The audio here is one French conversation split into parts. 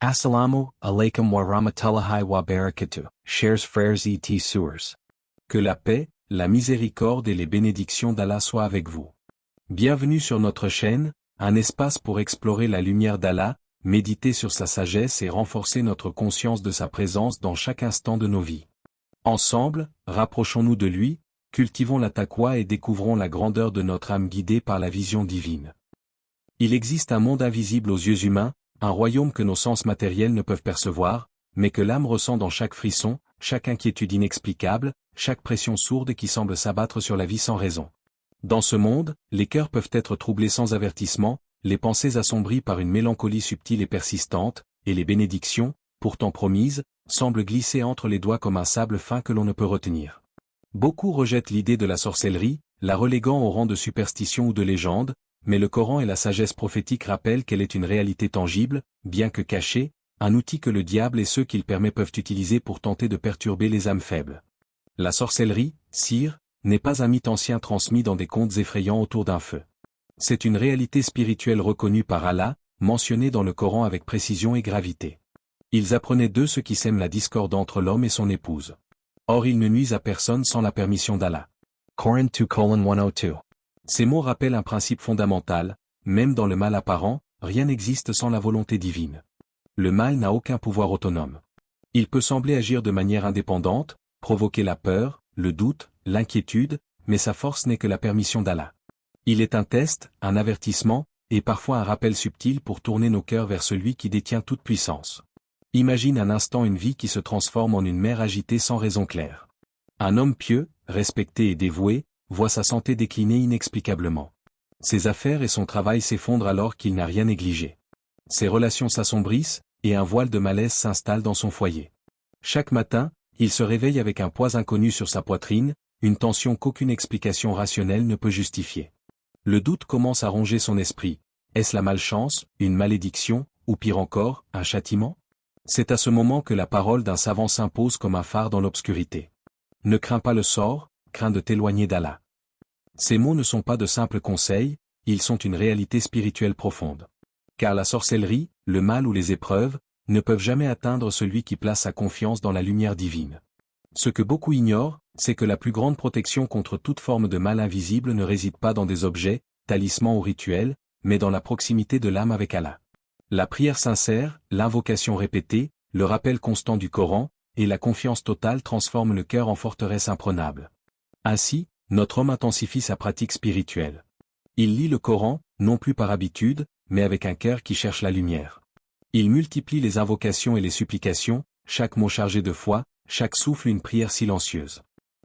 Assalamu alaikum wa rahmatullahi wa barakatuh, chers frères et sœurs. Que la paix, la miséricorde et les bénédictions d'Allah soient avec vous. Bienvenue sur notre chaîne, un espace pour explorer la lumière d'Allah, méditer sur sa sagesse et renforcer notre conscience de sa présence dans chaque instant de nos vies. Ensemble, rapprochons-nous de lui, cultivons la taqwa et découvrons la grandeur de notre âme guidée par la vision divine. Il existe un monde invisible aux yeux humains, un royaume que nos sens matériels ne peuvent percevoir, mais que l'âme ressent dans chaque frisson, chaque inquiétude inexplicable, chaque pression sourde qui semble s'abattre sur la vie sans raison. Dans ce monde, les cœurs peuvent être troublés sans avertissement, les pensées assombries par une mélancolie subtile et persistante, et les bénédictions, pourtant promises, semblent glisser entre les doigts comme un sable fin que l'on ne peut retenir. Beaucoup rejettent l'idée de la sorcellerie, la reléguant au rang de superstition ou de légende, mais le Coran et la sagesse prophétique rappellent qu'elle est une réalité tangible, bien que cachée, un outil que le diable et ceux qu'il permet peuvent utiliser pour tenter de perturber les âmes faibles. La sorcellerie, sire, n'est pas un mythe ancien transmis dans des contes effrayants autour d'un feu. C'est une réalité spirituelle reconnue par Allah, mentionnée dans le Coran avec précision et gravité. Ils apprenaient d'eux ce qui sème la discorde entre l'homme et son épouse. Or ils ne nuisent à personne sans la permission d'Allah. Coran 2:102. Ces mots rappellent un principe fondamental, même dans le mal apparent, rien n'existe sans la volonté divine. Le mal n'a aucun pouvoir autonome. Il peut sembler agir de manière indépendante, provoquer la peur, le doute, l'inquiétude, mais sa force n'est que la permission d'Allah. Il est un test, un avertissement, et parfois un rappel subtil pour tourner nos cœurs vers celui qui détient toute puissance. Imagine un instant une vie qui se transforme en une mer agitée sans raison claire. Un homme pieux, respecté et dévoué, voit sa santé décliner inexplicablement. Ses affaires et son travail s'effondrent alors qu'il n'a rien négligé. Ses relations s'assombrissent, et un voile de malaise s'installe dans son foyer. Chaque matin, il se réveille avec un poids inconnu sur sa poitrine, une tension qu'aucune explication rationnelle ne peut justifier. Le doute commence à ronger son esprit. Est-ce la malchance, une malédiction, ou pire encore, un châtiment? C'est à ce moment que la parole d'un savant s'impose comme un phare dans l'obscurité. Ne crains pas le sort, crains de t'éloigner d'Allah. Ces mots ne sont pas de simples conseils, ils sont une réalité spirituelle profonde. Car la sorcellerie, le mal ou les épreuves, ne peuvent jamais atteindre celui qui place sa confiance dans la lumière divine. Ce que beaucoup ignorent, c'est que la plus grande protection contre toute forme de mal invisible ne réside pas dans des objets, talismans ou rituels, mais dans la proximité de l'âme avec Allah. La prière sincère, l'invocation répétée, le rappel constant du Coran, et la confiance totale transforment le cœur en forteresse imprenable. Ainsi, notre homme intensifie sa pratique spirituelle. Il lit le Coran, non plus par habitude, mais avec un cœur qui cherche la lumière. Il multiplie les invocations et les supplications, chaque mot chargé de foi, chaque souffle une prière silencieuse.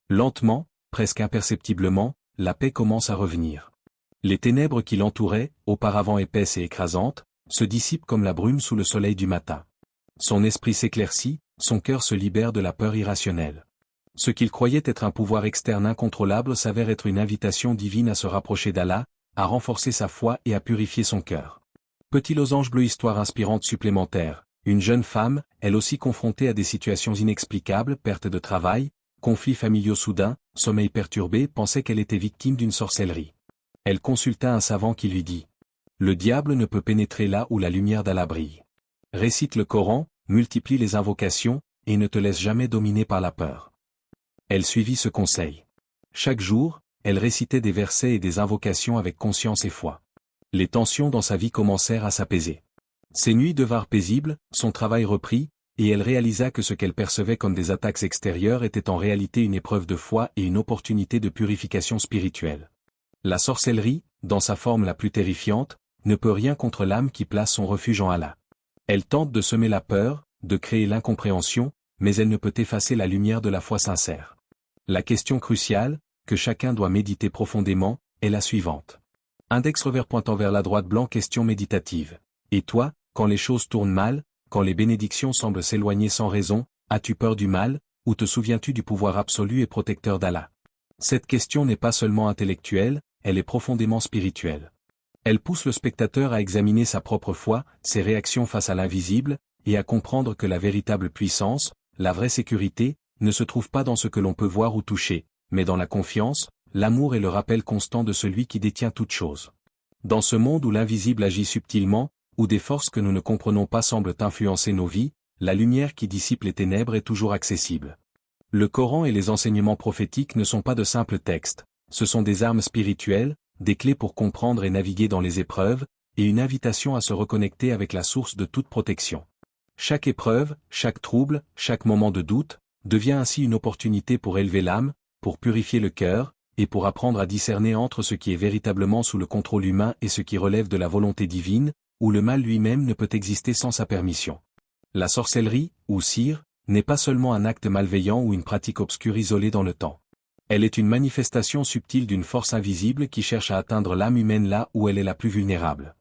Lentement, presque imperceptiblement, la paix commence à revenir. Les ténèbres qui l'entouraient, auparavant épaisses et écrasantes, se dissipent comme la brume sous le soleil du matin. Son esprit s'éclaircit, son cœur se libère de la peur irrationnelle. Ce qu'il croyait être un pouvoir externe incontrôlable s'avère être une invitation divine à se rapprocher d'Allah, à renforcer sa foi et à purifier son cœur. Petit losange bleu, histoire inspirante supplémentaire. Une jeune femme, elle aussi confrontée à des situations inexplicables, perte de travail, conflits familiaux soudains, sommeil perturbé, pensait qu'elle était victime d'une sorcellerie. Elle consulta un savant qui lui dit: le diable ne peut pénétrer là où la lumière d'Allah brille. Récite le Coran, multiplie les invocations, et ne te laisse jamais dominer par la peur. Elle suivit ce conseil. Chaque jour, elle récitait des versets et des invocations avec conscience et foi. Les tensions dans sa vie commencèrent à s'apaiser. Ses nuits devinrent paisibles, son travail reprit, et elle réalisa que ce qu'elle percevait comme des attaques extérieures était en réalité une épreuve de foi et une opportunité de purification spirituelle. La sorcellerie, dans sa forme la plus terrifiante, ne peut rien contre l'âme qui place son refuge en Allah. Elle tente de semer la peur, de créer l'incompréhension, mais elle ne peut effacer la lumière de la foi sincère. La question cruciale, que chacun doit méditer profondément, est la suivante. Index revers pointant vers la droite blanc, question méditative. Et toi, quand les choses tournent mal, quand les bénédictions semblent s'éloigner sans raison, as-tu peur du mal, ou te souviens-tu du pouvoir absolu et protecteur d'Allah? Cette question n'est pas seulement intellectuelle, elle est profondément spirituelle. Elle pousse le spectateur à examiner sa propre foi, ses réactions face à l'invisible, et à comprendre que la véritable puissance, la vraie sécurité, ne se trouve pas dans ce que l'on peut voir ou toucher, mais dans la confiance, l'amour et le rappel constant de celui qui détient toute chose. Dans ce monde où l'invisible agit subtilement, où des forces que nous ne comprenons pas semblent influencer nos vies, la lumière qui dissipe les ténèbres est toujours accessible. Le Coran et les enseignements prophétiques ne sont pas de simples textes, ce sont des armes spirituelles, des clés pour comprendre et naviguer dans les épreuves, et une invitation à se reconnecter avec la source de toute protection. Chaque épreuve, chaque trouble, chaque moment de doute, devient ainsi une opportunité pour élever l'âme, pour purifier le cœur, et pour apprendre à discerner entre ce qui est véritablement sous le contrôle humain et ce qui relève de la volonté divine, où le mal lui-même ne peut exister sans sa permission. La sorcellerie, ou sihir, n'est pas seulement un acte malveillant ou une pratique obscure isolée dans le temps. Elle est une manifestation subtile d'une force invisible qui cherche à atteindre l'âme humaine là où elle est la plus vulnérable.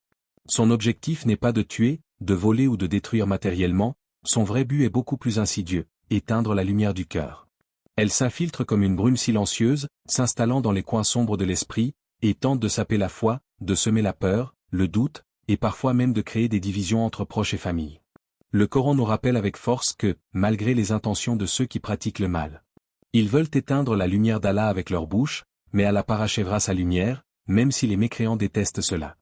Son objectif n'est pas de tuer, de voler ou de détruire matériellement, son vrai but est beaucoup plus insidieux, éteindre la lumière du cœur. Elle s'infiltre comme une brume silencieuse, s'installant dans les coins sombres de l'esprit, et tente de saper la foi, de semer la peur, le doute, et parfois même de créer des divisions entre proches et familles. Le Coran nous rappelle avec force que, malgré les intentions de ceux qui pratiquent le mal, ils veulent éteindre la lumière d'Allah avec leur bouche, mais Allah parachèvera sa lumière, même si les mécréants détestent cela.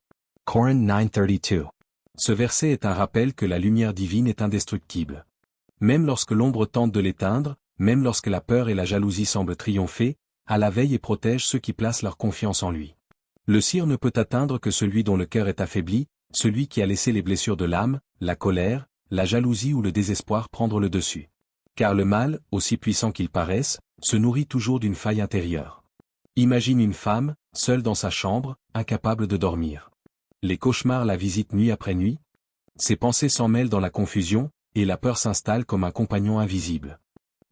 Coran 9:32. Ce verset est un rappel que la lumière divine est indestructible. Même lorsque l'ombre tente de l'éteindre, même lorsque la peur et la jalousie semblent triompher, Allah veille et protège ceux qui placent leur confiance en lui. Le sihir ne peut atteindre que celui dont le cœur est affaibli, celui qui a laissé les blessures de l'âme, la colère, la jalousie ou le désespoir prendre le dessus. Car le mal, aussi puissant qu'il paraisse, se nourrit toujours d'une faille intérieure. Imagine une femme, seule dans sa chambre, incapable de dormir. Les cauchemars la visitent nuit après nuit. Ses pensées s'en mêlent dans la confusion, et la peur s'installe comme un compagnon invisible.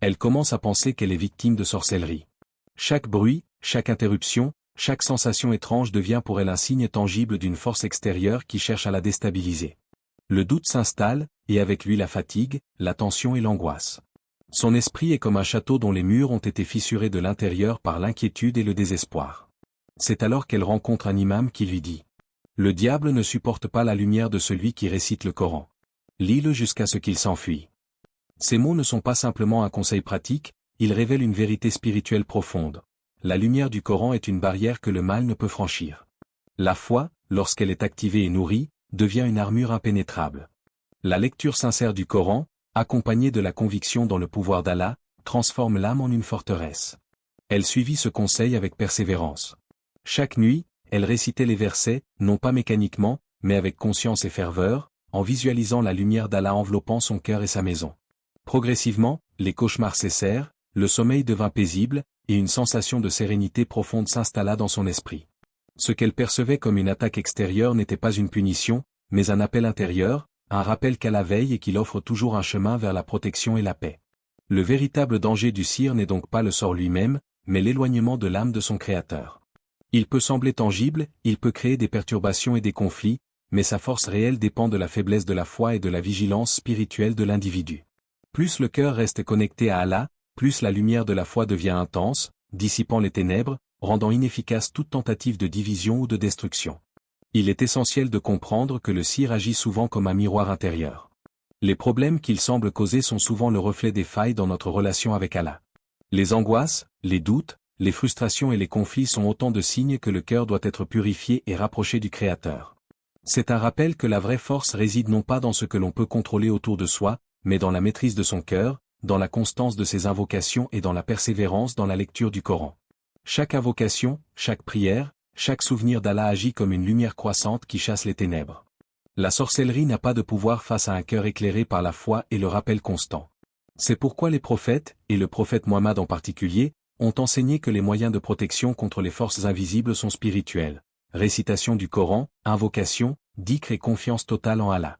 Elle commence à penser qu'elle est victime de sorcellerie. Chaque bruit, chaque interruption, chaque sensation étrange devient pour elle un signe tangible d'une force extérieure qui cherche à la déstabiliser. Le doute s'installe, et avec lui la fatigue, la tension et l'angoisse. Son esprit est comme un château dont les murs ont été fissurés de l'intérieur par l'inquiétude et le désespoir. C'est alors qu'elle rencontre un imam qui lui dit : le diable ne supporte pas la lumière de celui qui récite le Coran. Lis-le jusqu'à ce qu'il s'enfuit. Ces mots ne sont pas simplement un conseil pratique, ils révèlent une vérité spirituelle profonde. La lumière du Coran est une barrière que le mal ne peut franchir. La foi, lorsqu'elle est activée et nourrie, devient une armure impénétrable. La lecture sincère du Coran, accompagnée de la conviction dans le pouvoir d'Allah, transforme l'âme en une forteresse. Elle suivit ce conseil avec persévérance. Chaque nuit, elle récitait les versets, non pas mécaniquement, mais avec conscience et ferveur, en visualisant la lumière d'Allah enveloppant son cœur et sa maison. Progressivement, les cauchemars cessèrent, le sommeil devint paisible, et une sensation de sérénité profonde s'installa dans son esprit. Ce qu'elle percevait comme une attaque extérieure n'était pas une punition, mais un appel intérieur, un rappel qu'Allah veille et qu'il offre toujours un chemin vers la protection et la paix. Le véritable danger du sihir n'est donc pas le sort lui-même, mais l'éloignement de l'âme de son créateur. Il peut sembler tangible, il peut créer des perturbations et des conflits, mais sa force réelle dépend de la faiblesse de la foi et de la vigilance spirituelle de l'individu. Plus le cœur reste connecté à Allah, plus la lumière de la foi devient intense, dissipant les ténèbres, rendant inefficace toute tentative de division ou de destruction. Il est essentiel de comprendre que le sihir agit souvent comme un miroir intérieur. Les problèmes qu'il semble causer sont souvent le reflet des failles dans notre relation avec Allah. Les angoisses, les doutes, les frustrations et les conflits sont autant de signes que le cœur doit être purifié et rapproché du Créateur. C'est un rappel que la vraie force réside non pas dans ce que l'on peut contrôler autour de soi, mais dans la maîtrise de son cœur, dans la constance de ses invocations et dans la persévérance dans la lecture du Coran. Chaque invocation, chaque prière, chaque souvenir d'Allah agit comme une lumière croissante qui chasse les ténèbres. La sorcellerie n'a pas de pouvoir face à un cœur éclairé par la foi et le rappel constant. C'est pourquoi les prophètes, et le prophète Mohammed en particulier, ont enseigné que les moyens de protection contre les forces invisibles sont spirituels. Récitation du Coran, invocation, dhikr et confiance totale en Allah.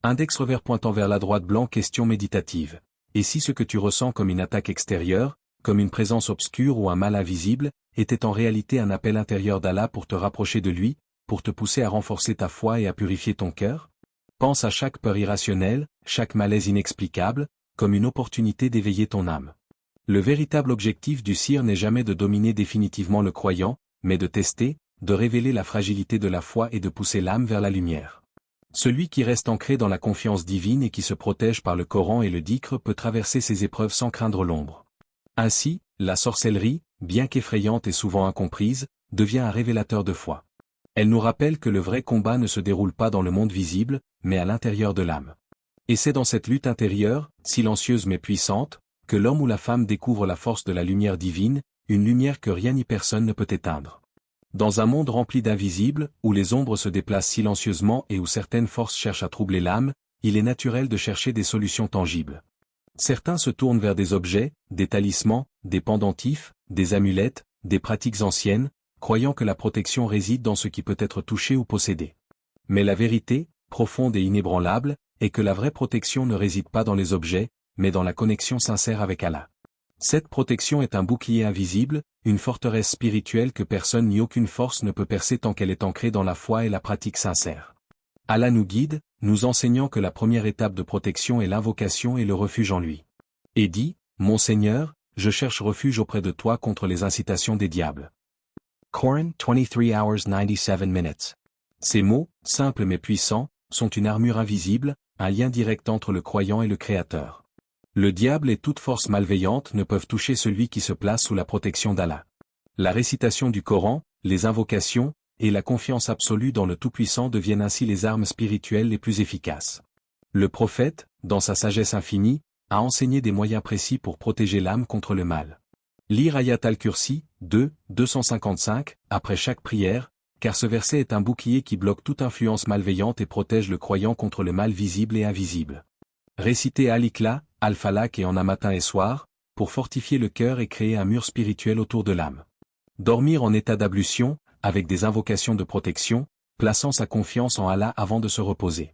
Index revers pointant vers la droite blanc question méditative. Et si ce que tu ressens comme une attaque extérieure, comme une présence obscure ou un mal invisible, était en réalité un appel intérieur d'Allah pour te rapprocher de lui, pour te pousser à renforcer ta foi et à purifier ton cœur? Pense à chaque peur irrationnelle, chaque malaise inexplicable, comme une opportunité d'éveiller ton âme. Le véritable objectif du sihir n'est jamais de dominer définitivement le croyant, mais de tester, de révéler la fragilité de la foi et de pousser l'âme vers la lumière. Celui qui reste ancré dans la confiance divine et qui se protège par le Coran et le dhikr peut traverser ces épreuves sans craindre l'ombre. Ainsi, la sorcellerie, bien qu'effrayante et souvent incomprise, devient un révélateur de foi. Elle nous rappelle que le vrai combat ne se déroule pas dans le monde visible, mais à l'intérieur de l'âme. Et c'est dans cette lutte intérieure, silencieuse mais puissante, que l'homme ou la femme découvre la force de la lumière divine, une lumière que rien ni personne ne peut éteindre. Dans un monde rempli d'invisibles, où les ombres se déplacent silencieusement et où certaines forces cherchent à troubler l'âme, il est naturel de chercher des solutions tangibles. Certains se tournent vers des objets, des talismans, des pendentifs, des amulettes, des pratiques anciennes, croyant que la protection réside dans ce qui peut être touché ou possédé. Mais la vérité, profonde et inébranlable, est que la vraie protection ne réside pas dans les objets, mais dans la connexion sincère avec Allah. Cette protection est un bouclier invisible, une forteresse spirituelle que personne ni aucune force ne peut percer tant qu'elle est ancrée dans la foi et la pratique sincère. Allah nous guide, nous enseignant que la première étape de protection est l'invocation et le refuge en lui. Et dit, « Mon Seigneur, je cherche refuge auprès de toi contre les incitations des diables. » Coran 23 h 97 minutes. Ces mots, simples mais puissants, sont une armure invisible, un lien direct entre le croyant et le Créateur. Le diable et toute force malveillante ne peuvent toucher celui qui se place sous la protection d'Allah. La récitation du Coran, les invocations, et la confiance absolue dans le Tout-Puissant deviennent ainsi les armes spirituelles les plus efficaces. Le prophète, dans sa sagesse infinie, a enseigné des moyens précis pour protéger l'âme contre le mal. Lire Ayat al-Kursi, 255, après chaque prière, car ce verset est un bouclier qui bloque toute influence malveillante et protège le croyant contre le mal visible et invisible. Réciter Al-Ikhlas, Al-Falaq et en un matin et soir, pour fortifier le cœur et créer un mur spirituel autour de l'âme. Dormir en état d'ablution, avec des invocations de protection, plaçant sa confiance en Allah avant de se reposer.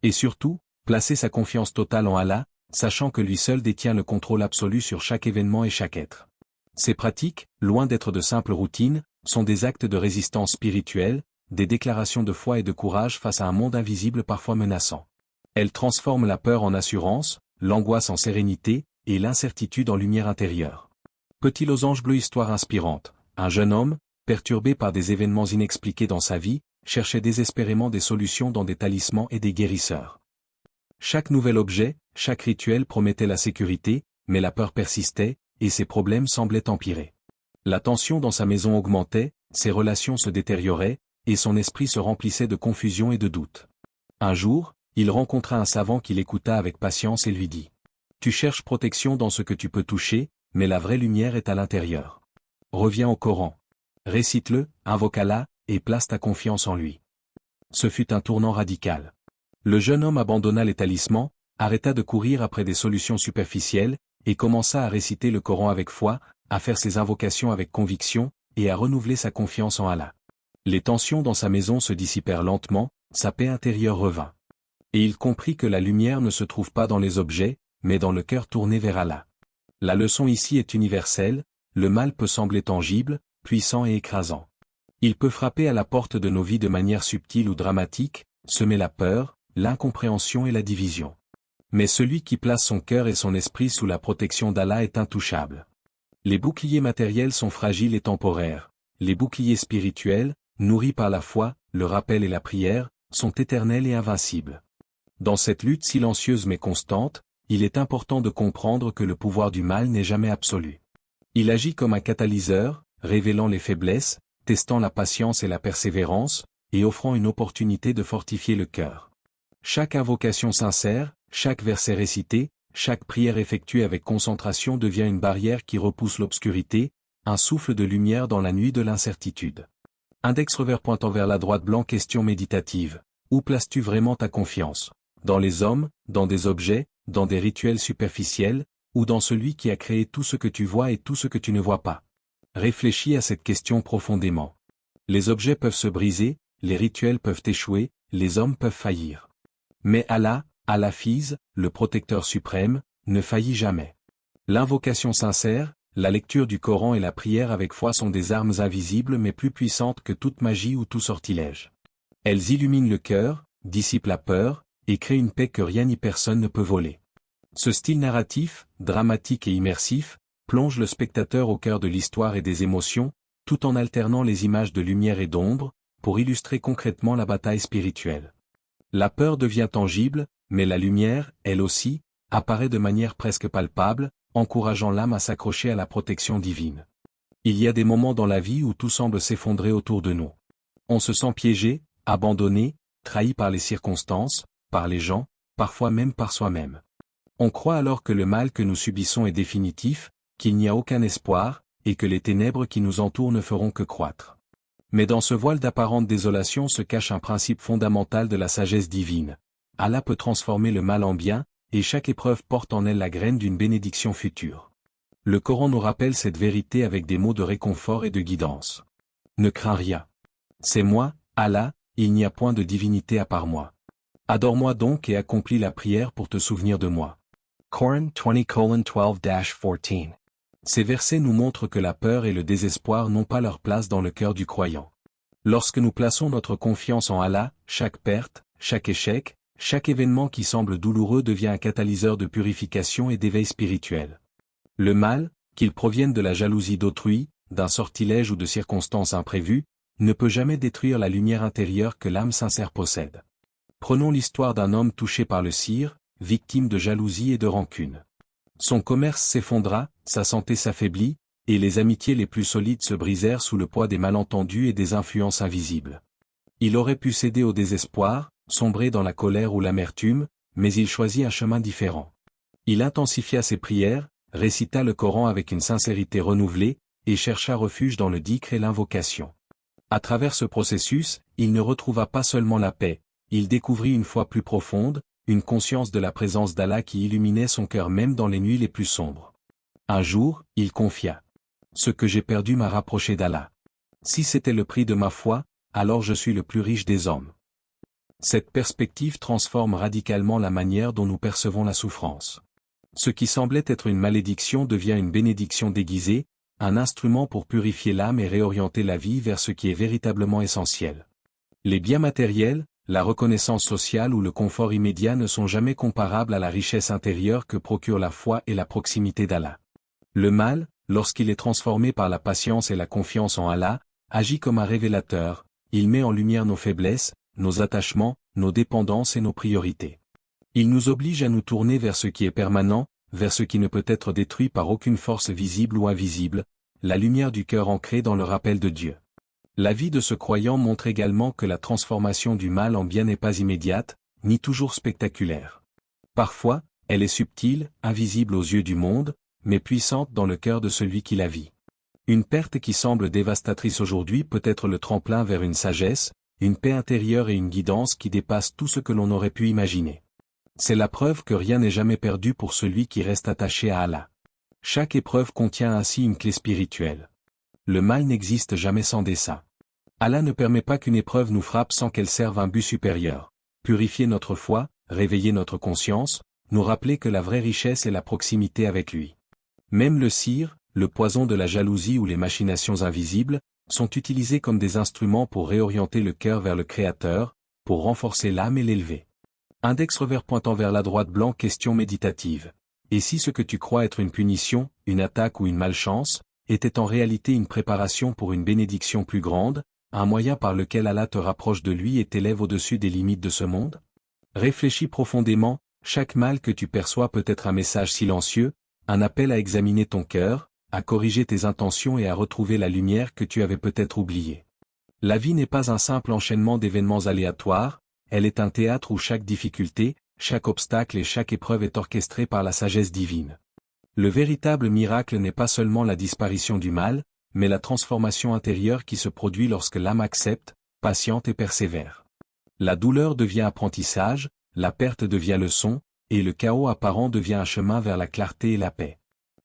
Et surtout, placer sa confiance totale en Allah, sachant que lui seul détient le contrôle absolu sur chaque événement et chaque être. Ces pratiques, loin d'être de simples routines, sont des actes de résistance spirituelle, des déclarations de foi et de courage face à un monde invisible parfois menaçant. Elles transforment la peur en assurance, l'angoisse en sérénité, et l'incertitude en lumière intérieure. Petit losange bleu, histoire inspirante. Un jeune homme, perturbé par des événements inexpliqués dans sa vie, cherchait désespérément des solutions dans des talismans et des guérisseurs. Chaque nouvel objet, chaque rituel promettait la sécurité, mais la peur persistait, et ses problèmes semblaient empirer. La tension dans sa maison augmentait, ses relations se détérioraient, et son esprit se remplissait de confusion et de doute. Un jour, il rencontra un savant qui l'écouta avec patience et lui dit « Tu cherches protection dans ce que tu peux toucher, mais la vraie lumière est à l'intérieur. Reviens au Coran. Récite-le, invoque Allah, et place ta confiance en lui. » Ce fut un tournant radical. Le jeune homme abandonna les talismans, arrêta de courir après des solutions superficielles, et commença à réciter le Coran avec foi, à faire ses invocations avec conviction, et à renouveler sa confiance en Allah. Les tensions dans sa maison se dissipèrent lentement, sa paix intérieure revint. Et il comprit que la lumière ne se trouve pas dans les objets, mais dans le cœur tourné vers Allah. La leçon ici est universelle, le mal peut sembler tangible, puissant et écrasant. Il peut frapper à la porte de nos vies de manière subtile ou dramatique, semer la peur, l'incompréhension et la division. Mais celui qui place son cœur et son esprit sous la protection d'Allah est intouchable. Les boucliers matériels sont fragiles et temporaires. Les boucliers spirituels, nourris par la foi, le rappel et la prière, sont éternels et invincibles. Dans cette lutte silencieuse mais constante, il est important de comprendre que le pouvoir du mal n'est jamais absolu. Il agit comme un catalyseur, révélant les faiblesses, testant la patience et la persévérance, et offrant une opportunité de fortifier le cœur. Chaque invocation sincère, chaque verset récité, chaque prière effectuée avec concentration devient une barrière qui repousse l'obscurité, un souffle de lumière dans la nuit de l'incertitude. Index revers pointant vers la droite blanc. Question méditative. Où places-tu vraiment ta confiance? Dans les hommes, dans des objets, dans des rituels superficiels, ou dans celui qui a créé tout ce que tu vois et tout ce que tu ne vois pas? Réfléchis à cette question profondément. Les objets peuvent se briser, les rituels peuvent échouer, les hommes peuvent faillir. Mais Allah, Al-Hafiz, le protecteur suprême, ne faillit jamais. L'invocation sincère, la lecture du Coran et la prière avec foi sont des armes invisibles mais plus puissantes que toute magie ou tout sortilège. Elles illuminent le cœur, dissipent la peur, et créent une paix que rien ni personne ne peut voler. Ce style narratif, dramatique et immersif, plonge le spectateur au cœur de l'histoire et des émotions, tout en alternant les images de lumière et d'ombre, pour illustrer concrètement la bataille spirituelle. La peur devient tangible, mais la lumière, elle aussi, apparaît de manière presque palpable, encourageant l'âme à s'accrocher à la protection divine. Il y a des moments dans la vie où tout semble s'effondrer autour de nous. On se sent piégé, abandonné, trahi par les circonstances, par les gens, parfois même par soi-même. On croit alors que le mal que nous subissons est définitif, qu'il n'y a aucun espoir, et que les ténèbres qui nous entourent ne feront que croître. Mais dans ce voile d'apparente désolation se cache un principe fondamental de la sagesse divine. Allah peut transformer le mal en bien, et chaque épreuve porte en elle la graine d'une bénédiction future. Le Coran nous rappelle cette vérité avec des mots de réconfort et de guidance. Ne crains rien. C'est moi, Allah, il n'y a point de divinité à part moi. Adore-moi donc et accomplis la prière pour te souvenir de moi. Coran 20:12-14. Ces versets nous montrent que la peur et le désespoir n'ont pas leur place dans le cœur du croyant. Lorsque nous plaçons notre confiance en Allah, chaque perte, chaque échec, chaque événement qui semble douloureux devient un catalyseur de purification et d'éveil spirituel. Le mal, qu'il provienne de la jalousie d'autrui, d'un sortilège ou de circonstances imprévues, ne peut jamais détruire la lumière intérieure que l'âme sincère possède. Prenons l'histoire d'un homme touché par le sihir, victime de jalousie et de rancune. Son commerce s'effondra, sa santé s'affaiblit, et les amitiés les plus solides se brisèrent sous le poids des malentendus et des influences invisibles. Il aurait pu céder au désespoir, sombrer dans la colère ou l'amertume, mais il choisit un chemin différent. Il intensifia ses prières, récita le Coran avec une sincérité renouvelée, et chercha refuge dans le dhikr et l'invocation. À travers ce processus, il ne retrouva pas seulement la paix, il découvrit une foi plus profonde, une conscience de la présence d'Allah qui illuminait son cœur même dans les nuits les plus sombres. Un jour, il confia. Ce que j'ai perdu m'a rapproché d'Allah. Si c'était le prix de ma foi, alors je suis le plus riche des hommes. Cette perspective transforme radicalement la manière dont nous percevons la souffrance. Ce qui semblait être une malédiction devient une bénédiction déguisée, un instrument pour purifier l'âme et réorienter la vie vers ce qui est véritablement essentiel. Les biens matériels, la reconnaissance sociale ou le confort immédiat ne sont jamais comparables à la richesse intérieure que procure la foi et la proximité d'Allah. Le mal, lorsqu'il est transformé par la patience et la confiance en Allah, agit comme un révélateur, il met en lumière nos faiblesses, nos attachements, nos dépendances et nos priorités. Il nous oblige à nous tourner vers ce qui est permanent, vers ce qui ne peut être détruit par aucune force visible ou invisible, la lumière du cœur ancrée dans le rappel de Dieu. La vie de ce croyant montre également que la transformation du mal en bien n'est pas immédiate, ni toujours spectaculaire. Parfois, elle est subtile, invisible aux yeux du monde, mais puissante dans le cœur de celui qui la vit. Une perte qui semble dévastatrice aujourd'hui peut être le tremplin vers une sagesse, une paix intérieure et une guidance qui dépassent tout ce que l'on aurait pu imaginer. C'est la preuve que rien n'est jamais perdu pour celui qui reste attaché à Allah. Chaque épreuve contient ainsi une clé spirituelle. Le mal n'existe jamais sans dessein. Allah ne permet pas qu'une épreuve nous frappe sans qu'elle serve un but supérieur. Purifier notre foi, réveiller notre conscience, nous rappeler que la vraie richesse est la proximité avec lui. Même le sihir, le poison de la jalousie ou les machinations invisibles, sont utilisés comme des instruments pour réorienter le cœur vers le Créateur, pour renforcer l'âme et l'élever. Index revers pointant vers la droite blanc. Question méditative. Et si ce que tu crois être une punition, une attaque ou une malchance, était en réalité une préparation pour une bénédiction plus grande, un moyen par lequel Allah te rapproche de lui et t'élève au-dessus des limites de ce monde? Réfléchis profondément, chaque mal que tu perçois peut être un message silencieux, un appel à examiner ton cœur, à corriger tes intentions et à retrouver la lumière que tu avais peut-être oubliée. La vie n'est pas un simple enchaînement d'événements aléatoires, elle est un théâtre où chaque difficulté, chaque obstacle et chaque épreuve est orchestrée par la sagesse divine. Le véritable miracle n'est pas seulement la disparition du mal, mais la transformation intérieure qui se produit lorsque l'âme accepte, patiente et persévère. La douleur devient apprentissage, la perte devient leçon, et le chaos apparent devient un chemin vers la clarté et la paix.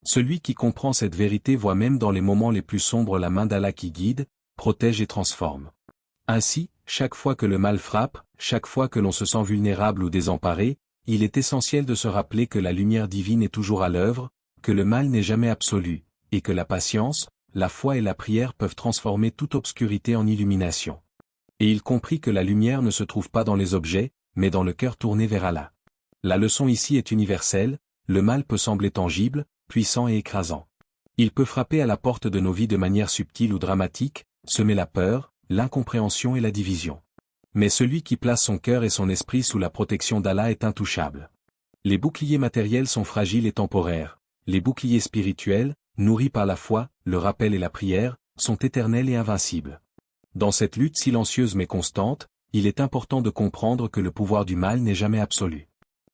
Celui qui comprend cette vérité voit même dans les moments les plus sombres la main d'Allah qui guide, protège et transforme. Ainsi, chaque fois que le mal frappe, chaque fois que l'on se sent vulnérable ou désemparé, il est essentiel de se rappeler que la lumière divine est toujours à l'œuvre, que le mal n'est jamais absolu, et que la patience, la foi et la prière peuvent transformer toute obscurité en illumination. Et il comprit que la lumière ne se trouve pas dans les objets, mais dans le cœur tourné vers Allah. La leçon ici est universelle, le mal peut sembler tangible, puissant et écrasant. Il peut frapper à la porte de nos vies de manière subtile ou dramatique, semer la peur, l'incompréhension et la division. Mais celui qui place son cœur et son esprit sous la protection d'Allah est intouchable. Les boucliers matériels sont fragiles et temporaires, les boucliers spirituels, nourris par la foi, le rappel et la prière, sont éternels et invincibles. Dans cette lutte silencieuse mais constante, il est important de comprendre que le pouvoir du mal n'est jamais absolu.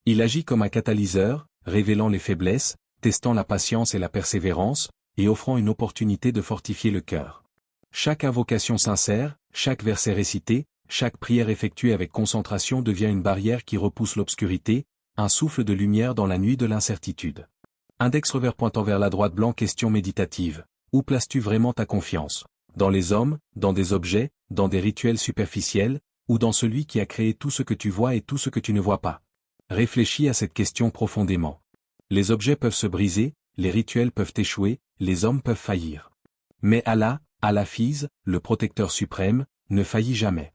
Il agit comme un catalyseur, révélant les faiblesses, testant la patience et la persévérance, et offrant une opportunité de fortifier le cœur. Chaque invocation sincère, chaque verset récité, chaque prière effectuée avec concentration devient une barrière qui repousse l'obscurité, un souffle de lumière dans la nuit de l'incertitude. Index revers pointant vers la droite blanc. Question méditative. Où places-tu vraiment ta confiance? Dans les hommes, dans des objets, dans des rituels superficiels, ou dans celui qui a créé tout ce que tu vois et tout ce que tu ne vois pas? Réfléchis à cette question profondément. Les objets peuvent se briser, les rituels peuvent échouer, les hommes peuvent faillir. Mais Allah, Al-Hafiz, le protecteur suprême, ne faillit jamais.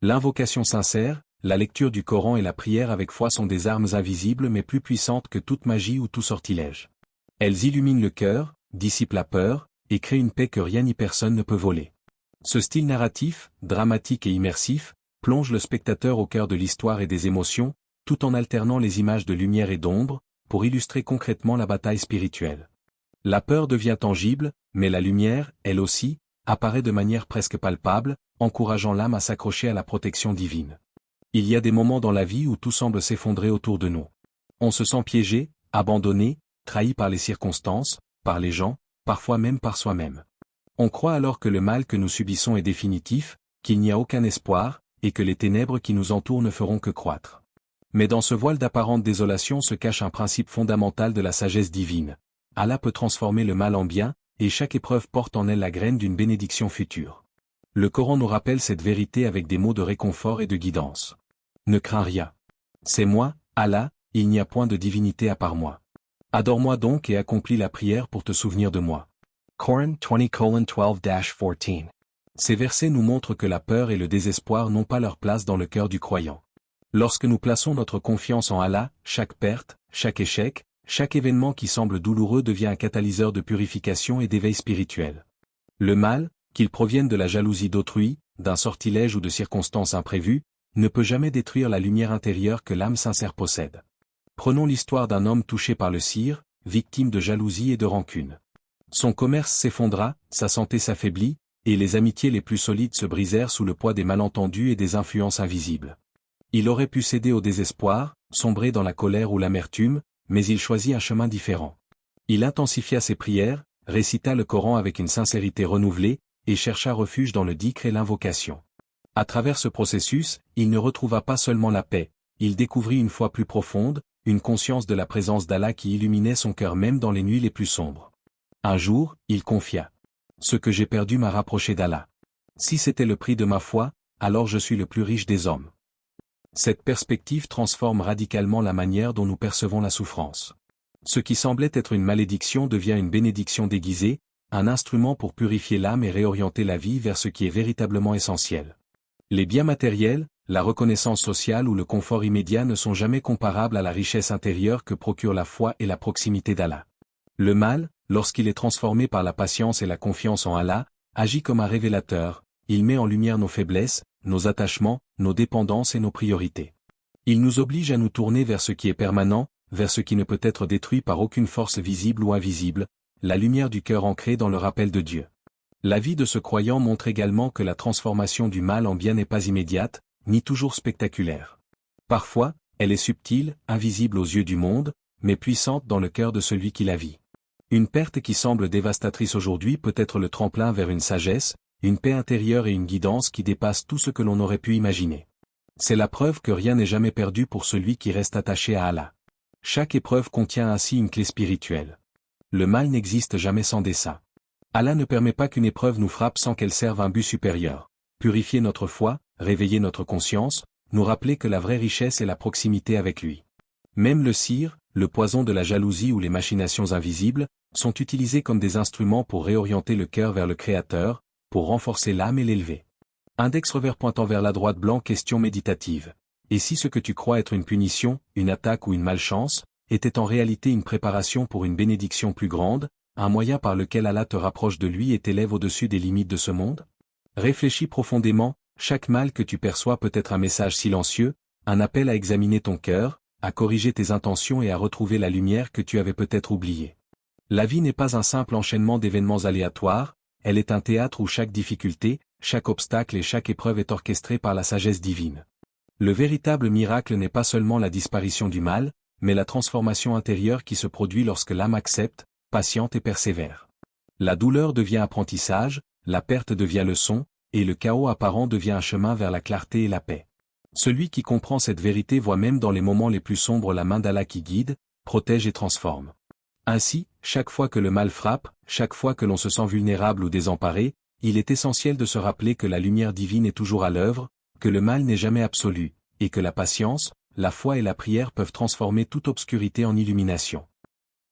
L'invocation sincère, la lecture du Coran et la prière avec foi sont des armes invisibles mais plus puissantes que toute magie ou tout sortilège. Elles illuminent le cœur, dissipent la peur, et créent une paix que rien ni personne ne peut voler. Ce style narratif, dramatique et immersif, plonge le spectateur au cœur de l'histoire et des émotions, tout en alternant les images de lumière et d'ombre, pour illustrer concrètement la bataille spirituelle. La peur devient tangible, mais la lumière, elle aussi, apparaît de manière presque palpable, encourageant l'âme à s'accrocher à la protection divine. Il y a des moments dans la vie où tout semble s'effondrer autour de nous. On se sent piégé, abandonné, trahi par les circonstances, par les gens, parfois même par soi-même. On croit alors que le mal que nous subissons est définitif, qu'il n'y a aucun espoir, et que les ténèbres qui nous entourent ne feront que croître. Mais dans ce voile d'apparente désolation se cache un principe fondamental de la sagesse divine. Allah peut transformer le mal en bien, et chaque épreuve porte en elle la graine d'une bénédiction future. Le Coran nous rappelle cette vérité avec des mots de réconfort et de guidance. Ne crains rien. C'est moi, Allah, il n'y a point de divinité à part moi. Adore-moi donc et accomplis la prière pour te souvenir de moi. Coran 20:12-14. Ces versets nous montrent que la peur et le désespoir n'ont pas leur place dans le cœur du croyant. Lorsque nous plaçons notre confiance en Allah, chaque perte, chaque échec, chaque événement qui semble douloureux devient un catalyseur de purification et d'éveil spirituel. Le mal, qu'il provienne de la jalousie d'autrui, d'un sortilège ou de circonstances imprévues, ne peut jamais détruire la lumière intérieure que l'âme sincère possède. Prenons l'histoire d'un homme touché par le sire, victime de jalousie et de rancune. Son commerce s'effondra, sa santé s'affaiblit, et les amitiés les plus solides se brisèrent sous le poids des malentendus et des influences invisibles. Il aurait pu céder au désespoir, sombrer dans la colère ou l'amertume, mais il choisit un chemin différent. Il intensifia ses prières, récita le Coran avec une sincérité renouvelée, et chercha refuge dans le dhikr et l'invocation. À travers ce processus, il ne retrouva pas seulement la paix, il découvrit une foi plus profonde, une conscience de la présence d'Allah qui illuminait son cœur même dans les nuits les plus sombres. Un jour, il confia. Ce que j'ai perdu m'a rapproché d'Allah. Si c'était le prix de ma foi, alors je suis le plus riche des hommes. Cette perspective transforme radicalement la manière dont nous percevons la souffrance. Ce qui semblait être une malédiction devient une bénédiction déguisée, un instrument pour purifier l'âme et réorienter la vie vers ce qui est véritablement essentiel. Les biens matériels, la reconnaissance sociale ou le confort immédiat ne sont jamais comparables à la richesse intérieure que procure la foi et la proximité d'Allah. Le mal, lorsqu'il est transformé par la patience et la confiance en Allah, agit comme un révélateur, il met en lumière nos faiblesses, nos attachements, nos dépendances et nos priorités. Il nous oblige à nous tourner vers ce qui est permanent, vers ce qui ne peut être détruit par aucune force visible ou invisible, la lumière du cœur ancrée dans le rappel de Dieu. La vie de ce croyant montre également que la transformation du mal en bien n'est pas immédiate, ni toujours spectaculaire. Parfois, elle est subtile, invisible aux yeux du monde, mais puissante dans le cœur de celui qui la vit. Une perte qui semble dévastatrice aujourd'hui peut être le tremplin vers une sagesse, une paix intérieure et une guidance qui dépassent tout ce que l'on aurait pu imaginer. C'est la preuve que rien n'est jamais perdu pour celui qui reste attaché à Allah. Chaque épreuve contient ainsi une clé spirituelle. Le mal n'existe jamais sans dessein. Allah ne permet pas qu'une épreuve nous frappe sans qu'elle serve un but supérieur. Purifier notre foi, réveiller notre conscience, nous rappeler que la vraie richesse est la proximité avec lui. Même le cire, le poison de la jalousie ou les machinations invisibles, sont utilisés comme des instruments pour réorienter le cœur vers le Créateur, pour renforcer l'âme et l'élever. Index revers pointant vers la droite blanc. Question méditative. Et si ce que tu crois être une punition, une attaque ou une malchance, était en réalité une préparation pour une bénédiction plus grande, un moyen par lequel Allah te rapproche de lui et t'élève au-dessus des limites de ce monde? Réfléchis profondément, chaque mal que tu perçois peut être un message silencieux, un appel à examiner ton cœur, à corriger tes intentions et à retrouver la lumière que tu avais peut-être oubliée. La vie n'est pas un simple enchaînement d'événements aléatoires, elle est un théâtre où chaque difficulté, chaque obstacle et chaque épreuve est orchestré par la sagesse divine. Le véritable miracle n'est pas seulement la disparition du mal, mais la transformation intérieure qui se produit lorsque l'âme accepte, patiente et persévère. La douleur devient apprentissage, la perte devient leçon, et le chaos apparent devient un chemin vers la clarté et la paix. Celui qui comprend cette vérité voit même dans les moments les plus sombres la main d'Allah qui guide, protège et transforme. Ainsi, chaque fois que le mal frappe, chaque fois que l'on se sent vulnérable ou désemparé, il est essentiel de se rappeler que la lumière divine est toujours à l'œuvre, que le mal n'est jamais absolu, et que la patience, la foi et la prière peuvent transformer toute obscurité en illumination.